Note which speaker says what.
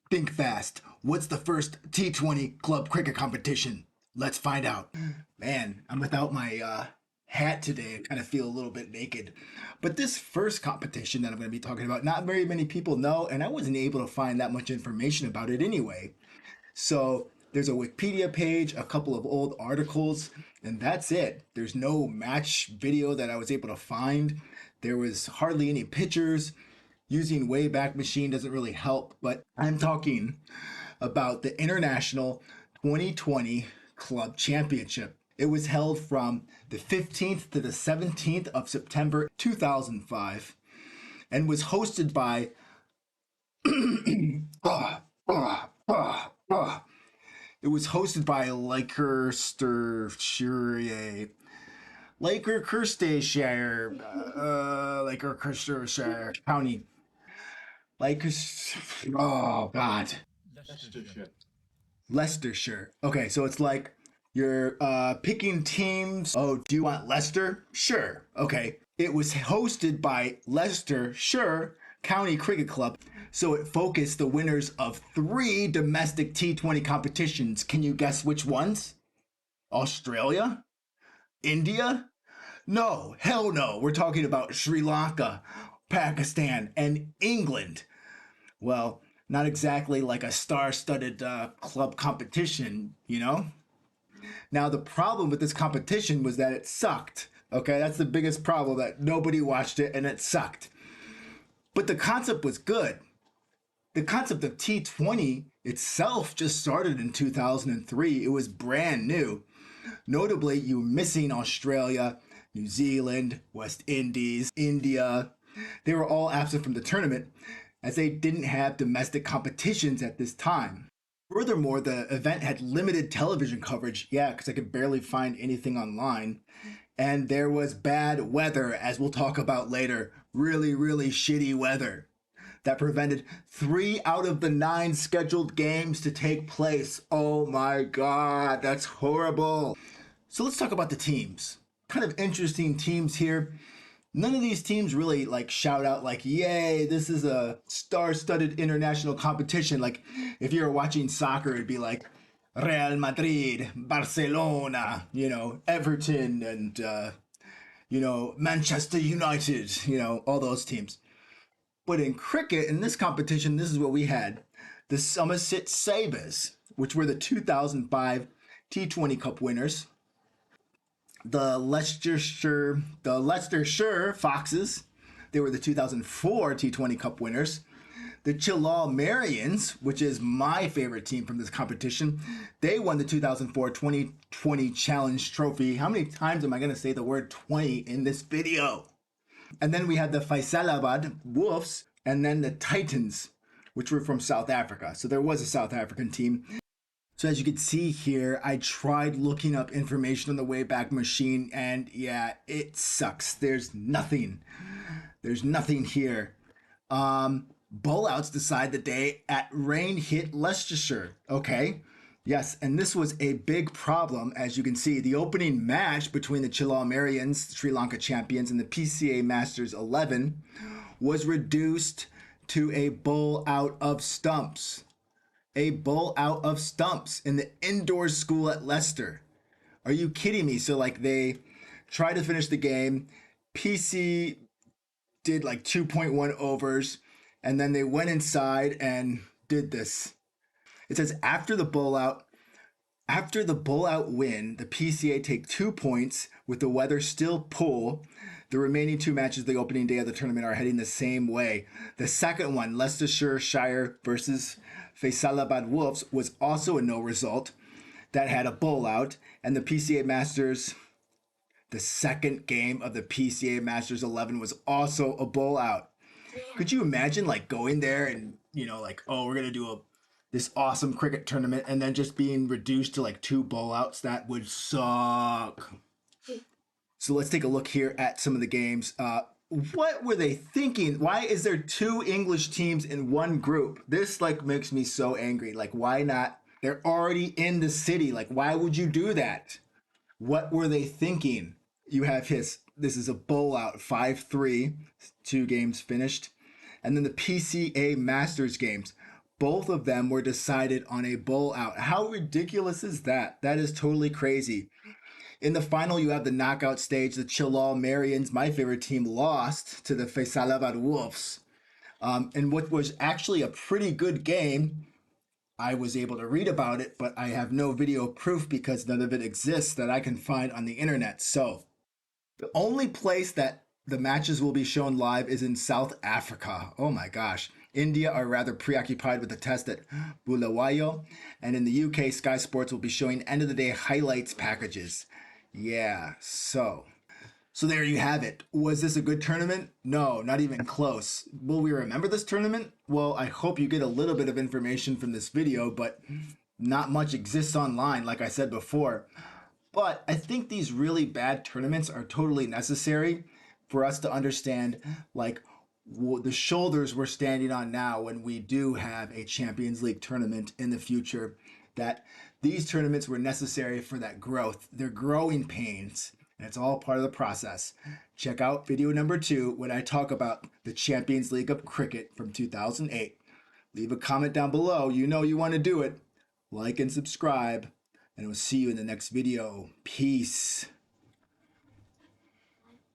Speaker 1: Think fast. What's the first T20 club cricket competition? Let's find out. Man, I'm without my hat today. I kind of feel a little bit naked. But this first competition that I'm going to be talking about, not very many people know, and I wasn't able to find that much information about it anyway. So there's a Wikipedia page, a couple of old articles, and that's it. There's no match video that I was able to find. There was hardly any pictures. Using Wayback Machine doesn't really help, but I'm talking about the International 2020 Club Championship. It was held from the 15th to the 17th of September 2005 and was hosted by it was hosted by Leicestershire County. Oh God,
Speaker 2: Leicestershire.
Speaker 1: Leicestershire. Okay, so it's like you're picking teams. Oh, do you want Leicester? Sure. Okay. It was hosted by Leicestershire County Cricket Club, so it focused the winners of three domestic T20 competitions. Can you guess which ones? Australia? India? No, hell no. We're talking about Sri Lanka, Pakistan, and England. Well, not exactly like a star studded club competition, you know? Now, the problem with this competition was that it sucked. Okay, that's the biggest problem, that nobody watched it and it sucked. But the concept was good. The concept of T20 itself just started in 2003. It was brand new. Notably, you were missing Australia, New Zealand, West Indies, India. They were all absent from the tournament as they didn't have domestic competitions at this time. Furthermore, the event had limited television coverage, yeah, because I could barely find anything online. And there was bad weather, as we'll talk about later. Really, really shitty weather that prevented 3 out of the 9 scheduled games to take place. Oh my God, that's horrible. So let's talk about the teams. Kind of interesting teams here. None of these teams really like shout out like, yay, this is a star-studded international competition. Like if you're watching soccer, it'd be like Real Madrid, Barcelona, Everton, and Manchester United, all those teams. But in cricket, in this competition, this is what we had. The Somerset Sabres, which were the 2005 T20 Cup winners. The Leicestershire Foxes, they were the 2004 T20 Cup winners. The Chillal Marians, which is my favorite team from this competition, they won the 2004 2020 Challenge Trophy. How many times am I going to say the word 20 in this video? And then we had the Faisalabad Wolves, and then the Titans, which were from South Africa. So there was a South African team. So as you can see here, I tried looking up information on the Wayback Machine, and yeah, it sucks. There's nothing. There's nothing here. Bowlouts decide the day at rain hit Leicestershire. Okay. Yes, and this was a big problem, as you can see. The opening match between the Chillal Marians, Sri Lanka champions, and the PCA Masters 11 was reduced to a bowl out of stumps. A bowl out of stumps in the indoor school at Leicester. Are you kidding me? So like they tried to finish the game. PC did like 2.1 overs, and then they went inside and did this. It says after the bowl out win, the PCA take 2 points with the weather still poor. The remaining 2 matches the opening day of the tournament are heading the same way. The second one, Leicestershire versus Faisalabad Wolves, was also a no result. That had a bowl out, and the PCA Masters, the second game of the PCA Masters 11 was also a bowl out. Could you imagine like going there and, like, oh, we're going to do this awesome cricket tournament and then just being reduced to like 2 bowl outs? That would suck. So let's take a look here at some of the games. What were they thinking? Why is there 2 English teams in one group? This like makes me so angry. Like, why not? They're already in the city. Like, why would you do that? What were they thinking? You have this is a bowl out, 5-3, 2 games finished. And then the PCA Masters games, Both of them were decided on a bowl out. How ridiculous is that? That is totally crazy. In the final, you have the knockout stage. The Chilal Marians, my favorite team, lost to the Faisalabad Wolves. And what was actually a pretty good game. I was able to read about it, but I have no video proof because none of it exists that I can find on the internet. So, the only place that the matches will be shown live is in South Africa. Oh my gosh. India are rather preoccupied with the test at Bulawayo. And in the UK, Sky Sports will be showing end of the day highlights packages. Yeah, so there you have it. Was this a good tournament? No, not even close. Will we remember this tournament? Well, I hope you get a little bit of information from this video, but not much exists online, like I said before. But I think these really bad tournaments are totally necessary for us to understand, like, the shoulders we're standing on now when we do have a Champions League tournament in the future. That these tournaments were necessary for that growth. They're growing pains, and it's all part of the process. Check out video number 2 when I talk about the Champions League of Cricket from 2008. Leave a comment down below. You know you want to do it. Like and subscribe, and we'll see you in the next video. Peace.